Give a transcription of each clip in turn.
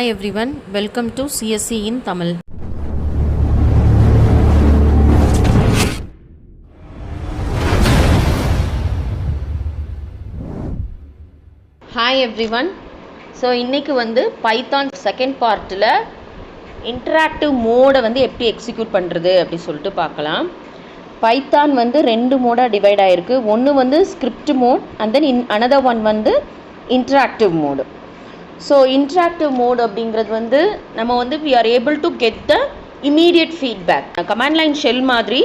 Hi everyone, welcome to CSE in Tamil. Hi everyone. So இன்னைக்கு வந்து Python second பார்ட்டில் interactive மோடை வந்து எப்படி எக்ஸிக்யூட் பண்ணுறது அப்படி சொல்லிட்டு பார்க்கலாம். பைத்தான் வந்து ரெண்டு மோடாக டிவைட் ஆகிருக்கு. ஒன்று வந்து script mode and then another one வந்து interactive mode. So interactive mode அப்படிங்கிறது வந்து நம்ம வந்து we are able to get the immediate feedback. Command line shell மாதிரி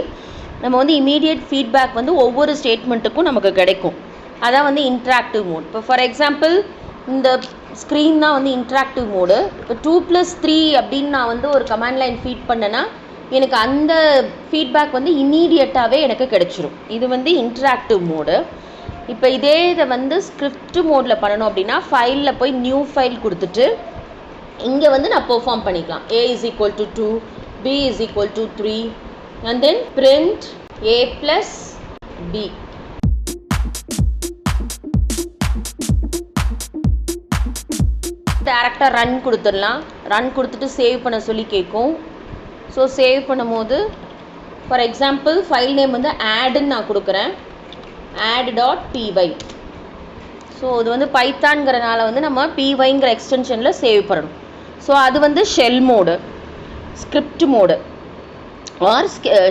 நம்ம வந்து இமீடியட் ஃபீட்பேக் வந்து ஒவ்வொரு ஸ்டேட்மெண்ட்டுக்கும் நமக்கு கிடைக்கும். அதான் வந்து இன்ட்ராக்டிவ் மோட். இப்போ ஃபார் எக்ஸாம்பிள் இந்த ஸ்க்ரீன் தான் வந்து இன்ட்ராக்டிவ் மோடு. இப்போ 2+3 அப்படின்னு நான் வந்து ஒரு கமாண்ட் லைன் ஃபீட் பண்ணேன்னா எனக்கு அந்த ஃபீட்பேக் வந்து இமீடியட்டாகவே எனக்கு கிடைச்சிரும். இது வந்து இன்ட்ராக்டிவ் மோடு. இப்போ இதை வந்து ஸ்கிரிப்ட் மோடில் பண்ணணும் அப்படின்னா ஃபைலில் போய் நியூ ஃபைல் கொடுத்துட்டு இங்கே வந்து நான் பெர்ஃபார்ம் பண்ணிக்கலாம். A is equal to 2, B is equal to 3 and then print A plus B. டேரெக்டாக ரன் கொடுத்துடலாம். ரன் கொடுத்துட்டு சேவ் பண்ண சொல்லி கேட்கும். ஸோ சேவ் பண்ணும்போது ஃபார் எக்ஸாம்பிள் ஃபைல் நேம் வந்து ஆடுன்னு நான் கொடுக்குறேன். add.py. ஸோ இது வந்து பைத்தான்ங்கிறனால வந்து நம்ம pyங்கிற எக்ஸ்டென்ஷனில் சேவ் பண்ணணும். ஸோ அது வந்து shell mode, script mode or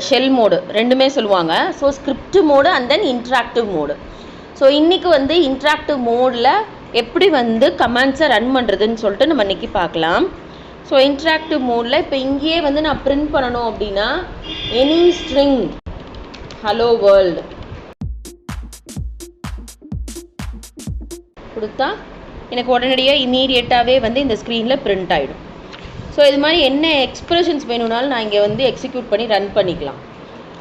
shell mode ரெண்டுமே சொல்லுவாங்க. So script mode and then interactive mode. So இன்றைக்கி வந்து இன்ட்ராக்டிவ் மோடில் எப்படி வந்து கமாண்ட்ஸை ரன் பண்ணுறதுன்னு சொல்லிட்டு நம்ம இன்றைக்கி பார்க்கலாம். ஸோ இன்ட்ராக்டிவ் மோடில் இப்போ இங்கேயே வந்து நான் பிரிண்ட் பண்ணணும் அப்படின்னா எனி ஸ்ட்ரிங் ஹலோ வேர்ல்டு கொடுத்தா எனக்கு உடனடியாக இமீடியட்டாகவே வந்து இந்த ஸ்க்ரீனில் பிரிண்ட் ஆகிடும். ஸோ இது மாதிரி என்ன எக்ஸ்ப்ரெஷன்ஸ் வேணும்னாலும் நான் இங்கே வந்து எக்ஸிக்யூட் பண்ணி ரன் பண்ணிக்கலாம்.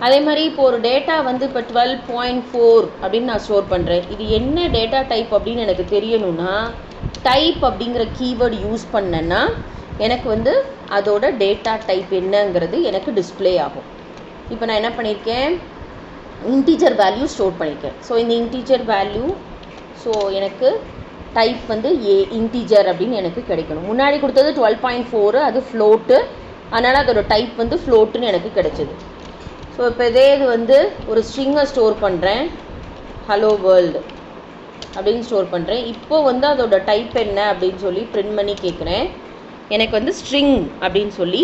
அதே மாதிரி இப்போ ஒரு டேட்டா வந்து இப்போ 12.4 அப்படின்னு நான் ஸ்டோர் பண்ணுறேன். இது என்ன டேட்டா டைப் அப்படின்னு எனக்கு தெரியணும்னா டைப் அப்படிங்கிற கீவேர்டு யூஸ் பண்ணேன்னா எனக்கு வந்து அதோட டேட்டா டைப் என்னங்கிறது எனக்கு டிஸ்பிளே ஆகும். இப்போ நான் என்ன பண்ணியிருக்கேன், இன்டீஜர் வேல்யூ ஸ்டோர் பண்ணியிருக்கேன். ஸோ இந்த இன்டீஜர் வேல்யூ ஸோ எனக்கு டைப் வந்து இன்டீஜர் அப்படின்னு எனக்கு கிடைக்கணும். முன்னாடி கொடுத்தது 12.4 அது ஃப்ளோட்டு, அதனால் அதோட டைப் வந்து ஃப்ளோட்டுன்னு எனக்கு கிடைச்சிது. ஸோ இப்போ இதே இது வந்து ஒரு ஸ்ட்ரிங்கை ஸ்டோர் பண்ணுறேன், ஹலோ வேர்ல்டு அப்படின்னு ஸ்டோர் பண்ணுறேன். இப்போது வந்து அதோட டைப் என்ன அப்படின்னு சொல்லி பிரிண்ட் பண்ணி கேட்குறேன். எனக்கு வந்து ஸ்ட்ரிங் அப்படின்னு சொல்லி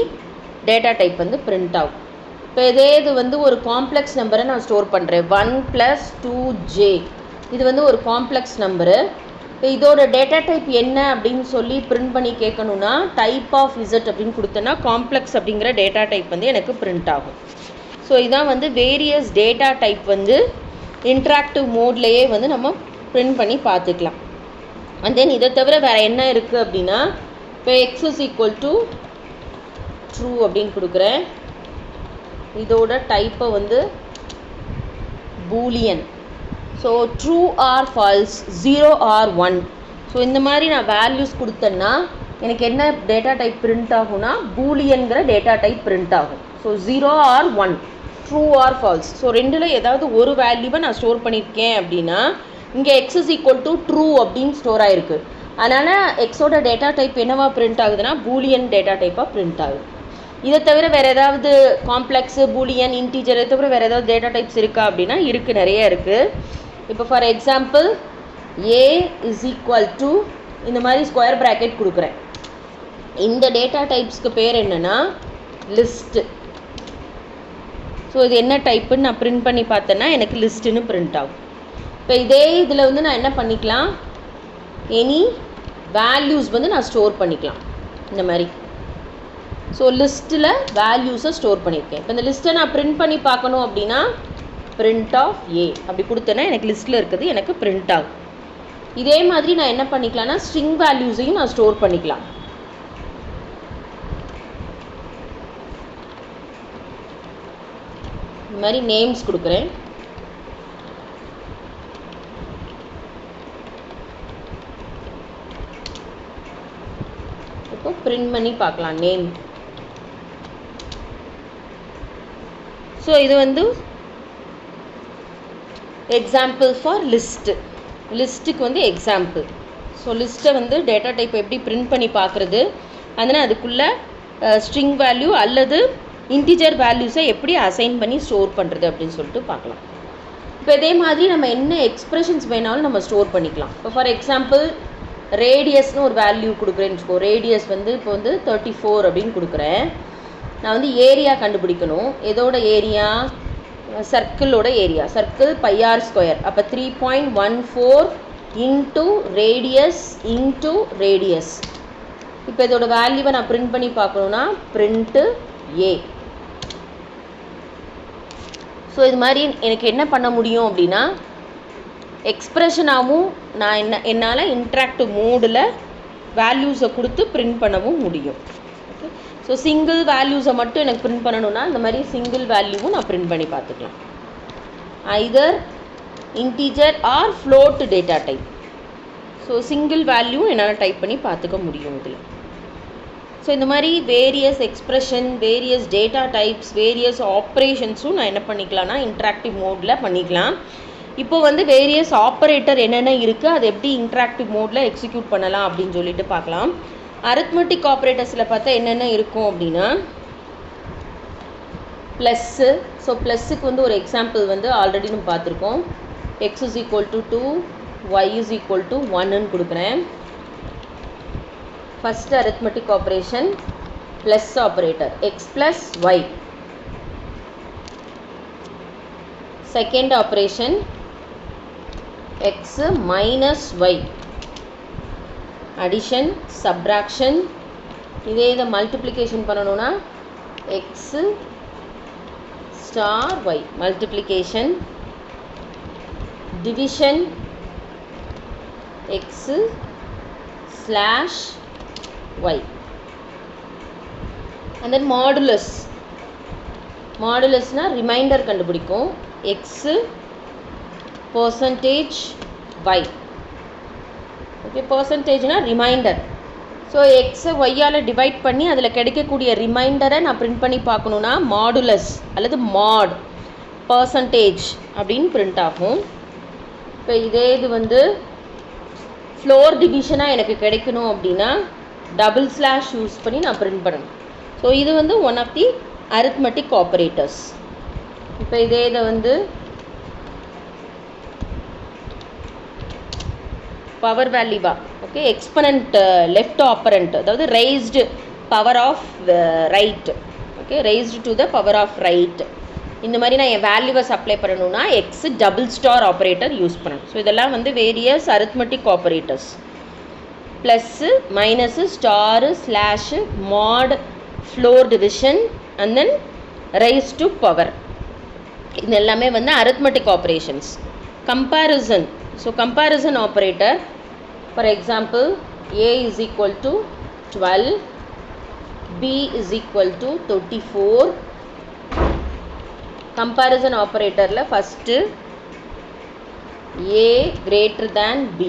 டேட்டா டைப் வந்து பிரிண்ட் ஆகும். இப்போ இதே இது வந்து ஒரு காம்ப்ளெக்ஸ் நம்பரை நான் ஸ்டோர் பண்ணுறேன், 1 + 2j. இது வந்து ஒரு காம்ப்ளெக்ஸ் நம்பரு. இப்போ இதோட டேட்டா டைப் என்ன அப்படின்னு சொல்லி பிரிண்ட் பண்ணி கேட்கணுன்னா டைப் ஆஃப் இசட் அப்படின்னு கொடுத்தேன்னா காம்ப்ளெக்ஸ் அப்படிங்கிற டேட்டா டைப் வந்து எனக்கு பிரிண்ட் ஆகும். ஸோ இதான் வந்து வேரியஸ் டேட்டா டைப் வந்து இன்ட்ராக்டிவ் மோட்லேயே வந்து நம்ம பிரிண்ட் பண்ணி பார்த்துக்கலாம். அண்ட் தென் இதை தவிர வேறு என்ன இருக்குது அப்படின்னா இப்போ x is equal to true அப்படின்னு கொடுக்குறேன். இதோட டைப்பை வந்து Boolean. So true or false, 0 or 1. So இந்த மாதிரி நான் வேல்யூஸ் கொடுத்தேன்னா எனக்கு என்ன டேட்டா டைப் பிரிண்ட் ஆகும்னா பூலியன்கிற டேட்டா டைப் பிரிண்ட் ஆகும். So 0 or 1, true or false. So ரெண்டில் ஏதாவது ஒரு வேல்யூவை நான் ஸ்டோர் பண்ணியிருக்கேன் அப்படின்னா இங்கே x is equal to true அப்படின்னு ஸ்டோர் ஆகிருக்கு. அதனால் எக்ஸோட டேட்டா டைப் என்னவா பிரிண்ட் ஆகுதுன்னா பூலியன் டேட்டா டைப்பாக பிரிண்ட் ஆகுது. இதை தவிர வேறு ஏதாவது காம்ப்ளெக்ஸு, பூலியன், இன்டீஜர் இதை தவிர வேறு ஏதாவது டேட்டா டைப்ஸ் இருக்கா அப்படின்னா இருக்குது, நிறைய இருக்குது. இப்போ for example A is equal to இந்த மாதிரி ஸ்கொயர் ப்ராக்கெட் கொடுக்குறேன். இந்த டேட்டா டைப்ஸ்க்கு பேர் என்னென்னா லிஸ்ட்டு. ஸோ இது என்ன டைப்புன்னு நான் பிரிண்ட் பண்ணி பார்த்தேன்னா எனக்கு லிஸ்ட்டுன்னு பிரிண்ட் ஆகும். இப்போ இதே இதில் வந்து நான் என்ன பண்ணிக்கலாம், எனி வேல்யூஸ் வந்து நான் ஸ்டோர் பண்ணிக்கலாம் இந்த மாதிரி. ஸோ லிஸ்ட்டில் வேல்யூஸை ஸ்டோர் பண்ணியிருக்கேன். இப்போ இந்த லிஸ்ட்டை நான் பிரிண்ட் பண்ணி பார்க்கணும் அப்படின்னா print of A அப்படி கொடுத்தேன்னா எனக்கு லிஸ்ட்டில் இருக்குது எனக்கு பிரிண்ட் ஆகும். இதே மாதிரி நான் என்ன பண்ணிக்கலாம்னா ஸ்ட்ரிங் வேல்யூஸையும் நான் ஸ்டோர் பண்ணிக்கலாம். இந்த மாதிரி நேம்ஸ் கொடுக்குறேன். இப்போ பிரிண்ட் பண்ணி பார்க்கலாம் நேம். ஸோ இது வந்து எக்ஸாம்பிள் ஃபார் லிஸ்ட்டு. லிஸ்ட்டுக்கு வந்து எக்ஸாம்பிள். ஸோ லிஸ்ட்டை வந்து டேட்டா டைப் எப்படி பிரிண்ட் பண்ணி பார்க்குறது, அதனால் அதுக்குள்ளே ஸ்ட்ரிங் வேல்யூ அல்லது இன்டிஜர் வேல்யூஸை எப்படி அசைன் பண்ணி ஸ்டோர் பண்ணுறது அப்படின்னு சொல்லிட்டு பார்க்கலாம். இப்போ இதே மாதிரி நம்ம என்ன எக்ஸ்ப்ரெஷன்ஸ் வேணாலும் நம்ம ஸ்டோர் பண்ணிக்கலாம். இப்போ ஃபார் எக்ஸாம்பிள் ரேடியஸ்னு ஒரு வேல்யூ கொடுக்குறேன்னு வச்சுக்கோ. ரேடியஸ் வந்து இப்போ வந்து 34 அப்படின்னு கொடுக்குறேன். நான் வந்து ஏரியா கண்டுபிடிக்கணும். எதோட ஏரியா? சர்க்கிளோட ஏரியா. Circle πr². அப்போ 3.14 இன்ட்டு ரேடியஸ் இன்ட்டு ரேடியஸ். இப்போ இதோட வேல்யூவை நான் பிரிண்ட் பண்ணி பார்க்கணுன்னா பிரிண்ட்டு ஏ. ஸோ இது மாதிரி எனக்கு என்ன பண்ண முடியும் அப்படின்னா எக்ஸ்ப்ரெஷனாகவும் நான் என்னால் இன்ட்ராக்டிவ் மோடில் வேல்யூஸை கொடுத்து பிரிண்ட் பண்ணவும் முடியும். ஓகே, ஸோ சிங்கிள் வேல்யூஸை மட்டும் எனக்கு பிரிண்ட் பண்ணணுன்னா இந்த மாதிரி சிங்கிள் வேல்யூவும் நான் பிரிண்ட் பண்ணி பார்த்துக்கலாம். Either integer or float data type. So single value என்னால் டைப் பண்ணி பார்த்துக்க முடியும் இதில். ஸோ இந்த மாதிரி various expression, various data types, various ஆப்ரேஷன்ஸும் நான் என்ன பண்ணிக்கலாம்னா இன்ட்ராக்டிவ் மோடில் பண்ணிக்கலாம். இப்போ வந்து வேரியஸ் ஆப்ரேட்டர் என்னென்ன இருக்குது, அது எப்படி இன்ட்ராக்டிவ் மோடில் எக்ஸிக்யூட் பண்ணலாம் அப்படின்னு சொல்லிட்டு பார்க்கலாம். அரித்மெட்டிக் ஆப்ரேட்டர்ஸில் பார்த்தா என்னென்ன இருக்கும் அப்படின்னா ப்ளஸ்ஸு. ஸோ ப்ளஸ்ஸுக்கு வந்து ஒரு எக்ஸாம்பிள் வந்து ஆல்ரெடி நம்ம பார்த்துருக்கோம். x = 2, y = 1ன்னு கொடுக்குறேன். First arithmetic operation plus operator x + y. Second operation x - y. Addition, subtraction. இதே இதை மல்டிப்ளிகேஷன் பண்ணணும்னா x * y. Multiplication. Division x / y. and then modulus. மாடுலஸ்னால் ரிமைண்டர் கண்டுபிடிக்கும். x %y. ஓகே, பர்சன்டேஜ்னால் ரிமைண்டர். ஸோ எக்ஸை ஒய்யால் டிவைட் பண்ணி அதில் கிடைக்கக்கூடிய ரிமைண்டரை நான் பிரிண்ட் பண்ணி பார்க்கணுன்னா மாடுலஸ் அல்லது மாட் பர்சன்டேஜ் அப்படின்னு பிரிண்ட் ஆகும். இப்போ இதே இது வந்து ஃப்ளோர் டிவிஷனாக எனக்கு கிடைக்கணும் அப்படின்னா டபுள் ஸ்லாஷ் யூஸ் பண்ணி நான் பிரிண்ட் பண்ணணும். ஸோ இது வந்து one of the arithmetic operators. இப்போ இதே இதை வந்து பவர் வேல்யூவா, ஓகே, எக்ஸ்பனண்ட் லெஃப்ட் ஆப்பரண்ட், அதாவது raised power of right. Okay, raised to the power of right. இந்த மாதிரி நான் என் வேல்யூவை சப்ளை பண்ணணும்னா x double star operator use பண்ணணும். ஸோ இதெல்லாம் வந்து various arithmetic operators. Plus, minus, star, slash, mod, floor division and then raise to power. இது எல்லாமே வந்து arithmetic operations. Comparison. So comparison operator, for example a = 12, b = 34. Comparison ஆப்ரேட்டரில் first a greater b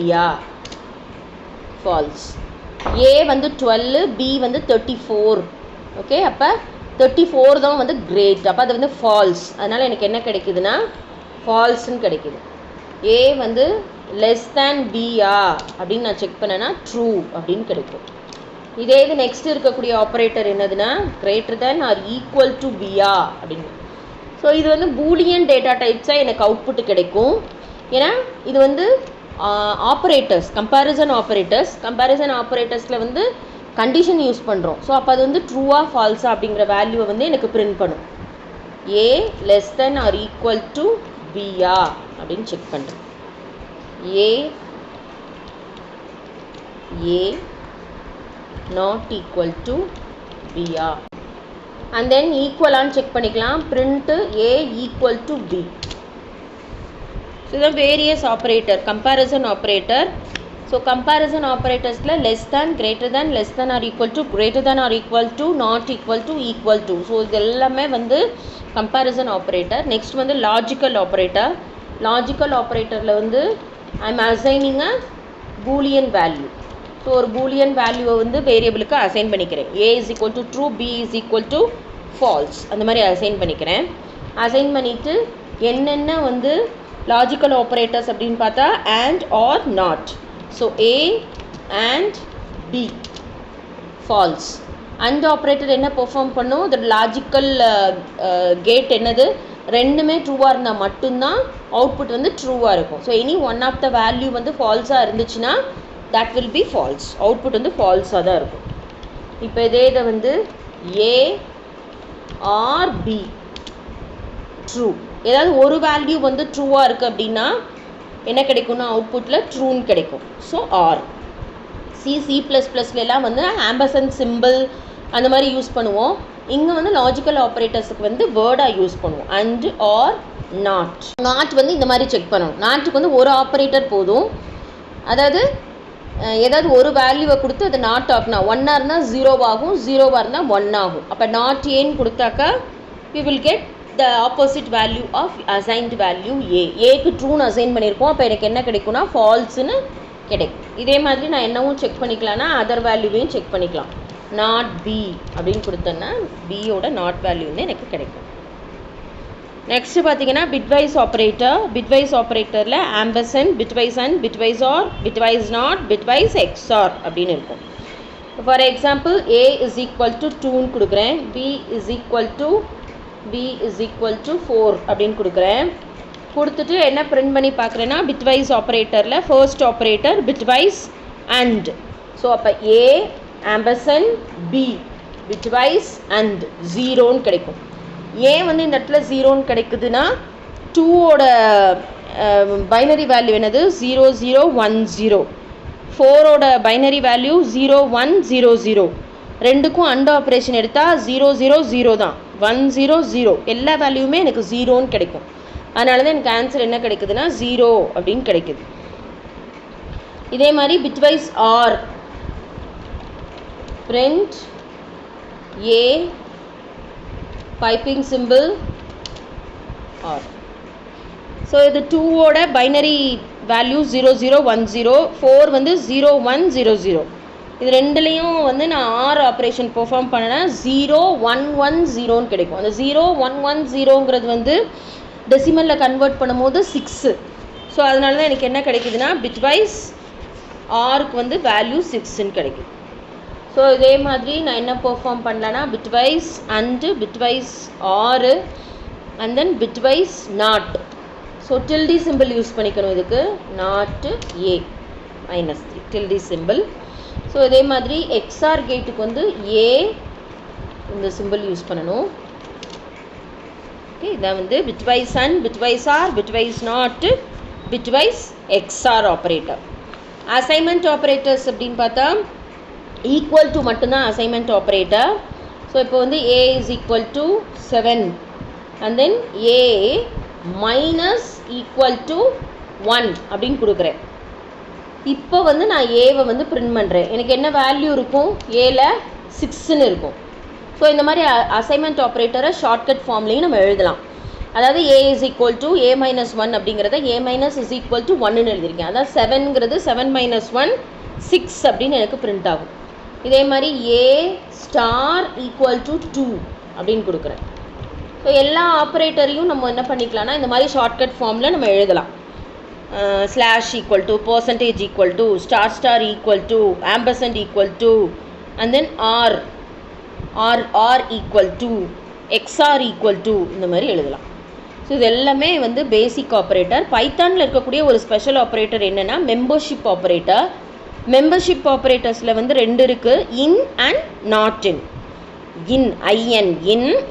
false. a வந்து 12, b வந்து 34. Okay, அப்போ 34 தான் வந்து great. அப்போ அது வந்து ஃபால்ஸ். அதனால் எனக்கு என்ன கிடைக்குதுன்னா ஃபால்ஸ்ன்னு கிடைக்குது. a வந்து லெஸ் தேன் b அப்படின்னு நான் செக் பண்ணேன்னா ட்ரூ அப்படின்னு கிடைக்கும். இதே இது நெக்ஸ்ட் இருக்கக்கூடிய ஆப்ரேட்டர் என்னதுன்னா greater than or equal to b அப்படின்னு. ஸோ இது வந்து பூலியன் டேட்டா டைப்ஸாக எனக்கு அவுட்புட்டு கிடைக்கும். ஏன்னா இது வந்து ஆப்ரேட்டர்ஸ், கம்பேரிசன் ஆப்ரேட்டர்ஸ். கம்பேரிசன் ஆப்ரேட்டர்ஸில் வந்து கண்டிஷன் யூஸ் பண்ணுறோம். ஸோ அப்போ அது வந்து ட்ரூவா ஃபால்ஸா அப்படிங்கிற வேல்யூவை வந்து எனக்கு பிரிண்ட் பண்ணும். a less than or equal to b அப்படின்னு செக் பண்ணுறேன். a not equal to b and then ஈக்குவலான்னு செக் பண்ணிக்கலாம். Print a equal to b. So இதான் various operator, comparison operator. So comparison ஆப்ரேட்டர்ஸில் less than, greater than, less than or equal to, greater than or equal to, not equal to, equal to. So இது எல்லாமே வந்து comparison operator. Next வந்து logical operator. Logical ஆப்ரேட்டரில் வந்து I am assigning a Boolean value. So ஒரு Boolean வேல்யூவை வந்து வேரியபிளுக்கு assign பண்ணிக்கிறேன். a = ட்ரூ, b = ஃபால்ஸ், அந்த மாதிரி அசைன் பண்ணிக்கிறேன். அசைன் பண்ணிவிட்டு என்னென்ன வந்து லாஜிக்கல் ஆப்ரேட்டர்ஸ் அப்படின்னு பார்த்தா and, or, not. So a and b false. And operator என்ன பெர்ஃபார்ம் பண்ணும், the லாஜிக்கல் கேட் என்னது, ரெண்டுமே ட்ரூவாக இருந்தால் மட்டும்தான் அவுட்புட் வந்து ட்ரூவாக இருக்கும். So any one of the value வந்து ஃபால்ஸாக இருந்துச்சுன்னா that will be false, output வந்து ஃபால்ஸாக தான் இருக்கும். இப்போ இதை வந்து A or B ட்ரூ, ஏதாவது ஒரு வேல்யூ வந்து ட்ரூவாக இருக்குது அப்படின்னா என்ன கிடைக்கும்னா அவுட்புட்டில் ட்ரூன்னு கிடைக்கும். So R. C++லாம் வந்து ஆம்பர்சண்ட் சிம்பிள் அந்த மாதிரி யூஸ் பண்ணுவோம். இங்கே வந்து லாஜிக்கல் ஆப்ரேட்டர்ஸுக்கு வந்து வேர்டாக யூஸ் பண்ணுவோம். And or not. நாட் வந்து இந்த மாதிரி செக் பண்ணணும். நாட்டுக்கு வந்து ஒரு ஆப்ரேட்டர் போதும். அதாவது ஏதாவது ஒரு வேல்யூவை கொடுத்து அது நாட் ஆகுனா, ஒன்னாக இருந்தால் 0 ஆகும், 0வாக இருந்தால் 1 ஆகும். அப்போ நாட் ஏன்னு கொடுத்தாக்கா we will get the opposite value of assigned value A. ஏக்கு ட்ரூன்னு அசைன் பண்ணியிருக்கோம். அப்போ எனக்கு என்ன கிடைக்கும்னா ஃபால்ஸ்ன்னு கிடைக்கும். இதே மாதிரி நான் என்னவும் செக் பண்ணிக்கலாம்னா அதர் வேல்யூவையும் செக் பண்ணிக்கலாம். நாட் பி அப்படின்னு கொடுத்தோன்னா பியோட நாட் வேல்யூ வந்து எனக்கு கிடைக்கும். நெக்ஸ்ட்டு பார்த்தீங்கன்னா பிட்வைஸ் ஆப்ரேட்டர். பிட்வைஸ் ஆப்ரேட்டரில் ampersand, bitwise and, bitwise or, bitwise not, bitwise XOR அப்படின்னு இருக்கும். For example A is equal to 2ன்னு கொடுக்குறேன், B is equal to 4 அப்படின்னு கொடுக்குறேன். கொடுத்துட்டு என்ன பிரிண்ட் பண்ணி பார்க்குறேன்னா பிட்வைஸ் ஆப்ரேட்டரில் first operator bitwise and. So அப்போ A ampersand B bitwise and 0ன்னு கிடைக்கும். ஏன் வந்து இந்த இடத்துல 0ன்னு கிடைக்குதுன்னா 2ஓட பைனரி வேல்யூ என்னது 0010, 4ஓட பைனரி வேல்யூ 0100. ரெண்டுக்கும் அண்ட் ஆப்ரேஷன் எடுத்தால் 000 தான், 100 எல்லா வேல்யூமே எனக்கு 0ன்னு கிடைக்கும். அதனால தான் எனக்கு ஆன்சர் என்ன கிடைக்குதுன்னா 0 அப்படின்னு கிடைக்குது. இதே மாதிரி bitwise or, print A piping simple or. So இது 2ஓட பைனரி வேல்யூ 0010, 4 வந்து 0100. இது ரெண்டுலேயும் வந்து நான் ஆர் ஆப்ரேஷன் பெர்ஃபார்ம் பண்ணேன்னா 0110ன்னு கிடைக்கும். அந்த 0110ங்கிறது வந்து டெசிமலில் கன்வெர்ட் பண்ணும்போது 6. ஸோ அதனால தான் எனக்கு என்ன கிடைக்குதுன்னா பிட்வைஸ் ஆருக்கு வந்து வேல்யூ 6ன்னு கிடைக்கும். ஸோ இதே மாதிரி நான் என்ன பெர்ஃபார்ம் பண்ணலன்னா bitwise and, bitwise or, and then bitwise not. So tilde symbol use பண்ணிக்கணும் இதுக்கு, நாட்டு A -3 டில்டி சிம்பிள். ஸோ இதே மாதிரி எக்ஸ்ஆர் கேட்டுக்கு வந்து A இந்த சிம்பிள் யூஸ் பண்ணணும். ஓகே, இதான் வந்து bitwise and, bitwise or, bitwise not, bitwise XOR operator. Assignment operators அப்படின்னு பார்த்தா ஈக்குவல் டு மட்டும்தான் அசைன்மெண்ட் ஆப்ரேட்டர். ஸோ இப்போ வந்து A is equal to 7 and then A minus equal to 1 அப்படின்னு கொடுக்குறேன். இப்போ வந்து நான் ஏவை வந்து பிரிண்ட் பண்ணுறேன். எனக்கு என்ன வேல்யூ இருக்கும், ஏல 6ன்னு இருக்கும். ஸோ இந்த மாதிரி அசைன்மெண்ட் ஆப்ரேட்டரை ஷார்ட்கட் ஃபார்ம்லேயும் நம்ம எழுதலாம். அதாவது A is equal to A minus 1 அப்படிங்கிறத A minus is equal to 1ன்னு எழுதியிருக்கேன். அதாவது 7ங்கிறது 7 minus 1 6 அப்படின்னு எனக்கு பிரிண்ட் ஆகும். இதே மாதிரி A ஸ்டார் ஈக்குவல் டு 2 அப்படின்னு கொடுக்குறேன். ஸோ எல்லா ஆப்ரேட்டரையும் நம்ம என்ன பண்ணிக்கலாம்னா இந்த மாதிரி ஷார்ட்கட் ஃபார்மில் நம்ம எழுதலாம். Slash equal to, percentage equal to, star equal to, ampersand equal to, and then or equal to, XOR equal to, இந்த மாதிரி எழுதலாம். ஸோ இது எல்லாமே வந்து பேசிக் ஆப்ரேட்டர். பைத்தானில் இருக்கக்கூடிய ஒரு ஸ்பெஷல் ஆப்ரேட்டர் என்னென்னா மெம்பர்ஷிப் ஆப்ரேட்டர். மெம்பர்ஷிப் ஆப்ரேட்டர்ஸில் வந்து 2 இருக்குது, இன் அண்ட் நாட் இன். இன்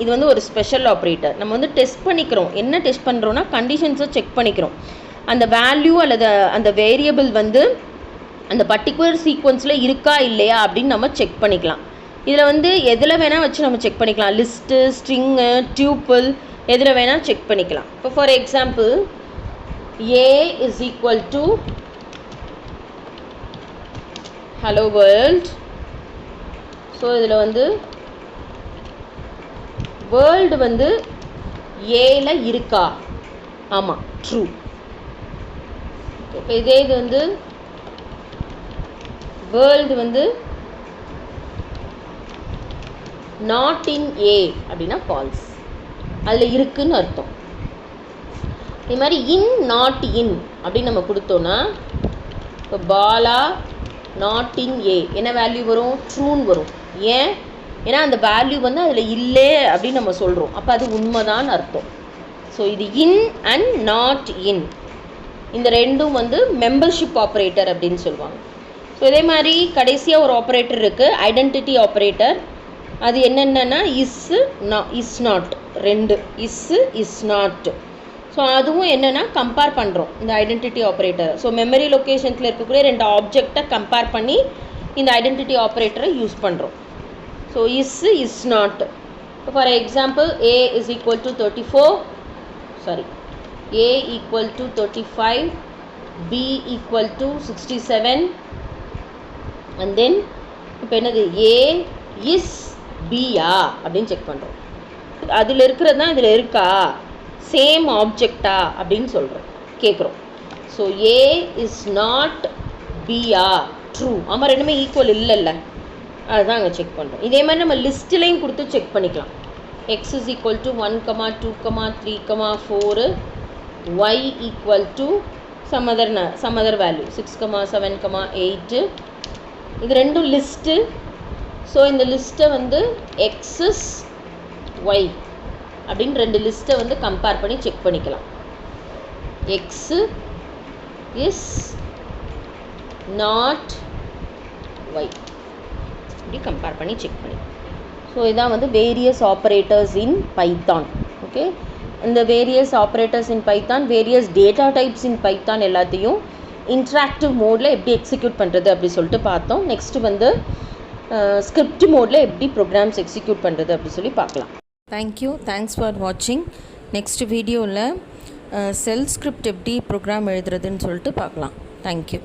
இது வந்து ஒரு ஸ்பெஷல் ஆப்ரேட்டர். நம்ம வந்து டெஸ்ட் பண்ணிக்கிறோம். என்ன டெஸ்ட் பண்ணுறோன்னா கண்டிஷன்ஸை செக் பண்ணிக்கிறோம். அந்த வேல்யூ அல்லது அந்த வேரியபிள் வந்து அந்த பர்டிகுலர் சீக்வன்ஸில் இருக்கா இல்லையா அப்படின்னு நம்ம செக் பண்ணிக்கலாம். இதில் வந்து எதில் வேணால் வச்சு நம்ம செக் பண்ணிக்கலாம். லிஸ்ட்டு, ஸ்ட்ரிங்கு, டியூப்பிள் எதில் வேணால் செக் பண்ணிக்கலாம். இப்போ for example A is equal to hello world. So இதில் வந்து வேர்ல்டு வந்து ஏல இருக்கா, ஆமாம் ட்ரூ. இப்போ இதே இது வந்து வேர்ல்டு வந்து நாட் இன் ஏ அப்படின்னா ஃபால்ஸ், அதில் இருக்குன்னு அர்த்தம். இது மாதிரி இன் நாட் இன் அப்படின்னு நம்ம கொடுத்தோன்னா இப்போ பாலா நாட் இன் ஏ என்ன வேல்யூ வரும், ட்ரூன்னு வரும். ஏன்? ஏன்னா அந்த வேல்யூ வந்து அதில் இல்லை அப்படின்னு நம்ம சொல்கிறோம். அப்போ அது உண்மைதான் அர்த்தம். ஸோ இது இன் அண்ட் நாட் இன், இந்த ரெண்டும் வந்து மெம்பர்ஷிப் ஆப்ரேட்டர் அப்படின்னு சொல்லுவாங்க. ஸோ இதே மாதிரி கடைசியாக ஒரு ஆப்ரேட்டர் இருக்குது, ஐடென்டிட்டி ஆப்ரேட்டர். அது என்னென்னா இஸ் நாட், ரெண்டு இஸ் நாட். ஸோ அதுவும் என்னென்னா கம்பேர் பண்ணுறோம் இந்த ஐடென்டிட்டி ஆப்ரேட்டர். ஸோ மெமரி லொக்கேஷன்ஸில் இருக்கக்கூடிய ரெண்டு ஆப்ஜெக்டை கம்பேர் பண்ணி இந்த ஐடென்டிட்டி ஆப்ரேட்டரை யூஸ் பண்ணுறோம். So is not. For example A is equal to 34, sorry, A equal to 35, B equal to 67, and then இப்போ என்னது A is B-யா அப்படின்னு செக் பண்ணுறோம். அதில் இருக்கிறது தான் இதில் இருக்கா, சேம் ஆப்ஜெக்டா அப்படின்னு சொல்கிறோம், கேட்குறோம். ஸோ A இஸ் நாட் B-யா, ட்ரூ. ஆமாம், ரெண்டுமே ஈக்குவல் இல்லைல்ல, அதுதான் அங்கே செக் பண்ணுறோம். இதே மாதிரி நம்ம லிஸ்ட்லையும் கொடுத்து செக் பண்ணிக்கலாம். X is equal to 1, 2, 3, 4, Y equal to some other value 6, 7, 8. இது ரெண்டும் லிஸ்ட்டு. ஸோ இந்த லிஸ்ட்டை வந்து எக்ஸஸ் ஒய் அப்படின்னு ரெண்டு லிஸ்ட்டை வந்து கம்பேர் பண்ணி செக் பண்ணிக்கலாம். எக்ஸு இஸ் நாட் ஒய் இப்படி கம்பேர் பண்ணி செக் பண்ணிக்கலாம். ஸோ இதான் வந்து various operators in Python. Okay, இந்த various operators in Python, various data types in Python எல்லாத்தையும் இன்ட்ராக்டிவ் மோடில் எப்படி எக்ஸிக்யூட் பண்ணுறது அப்படி சொல்லிட்டு பார்த்தோம். நெக்ஸ்ட்டு வந்து ஸ்கிரிப்ட் மோடில் எப்படி ப்ரோக்ராம்ஸ் எக்ஸிக்யூட் பண்ணுறது அப்படி சொல்லி பார்க்கலாம். தேங்க்யூ, தேங்க்ஸ் ஃபார் வாட்சிங். நெக்ஸ்ட் வீடியோவில் செல் ஸ்கிரிப்ட் எப்படி ப்ரோக்ராம் எழுதுறதுன்னு சொல்லிட்டு பார்க்கலாம். தேங்க்யூ.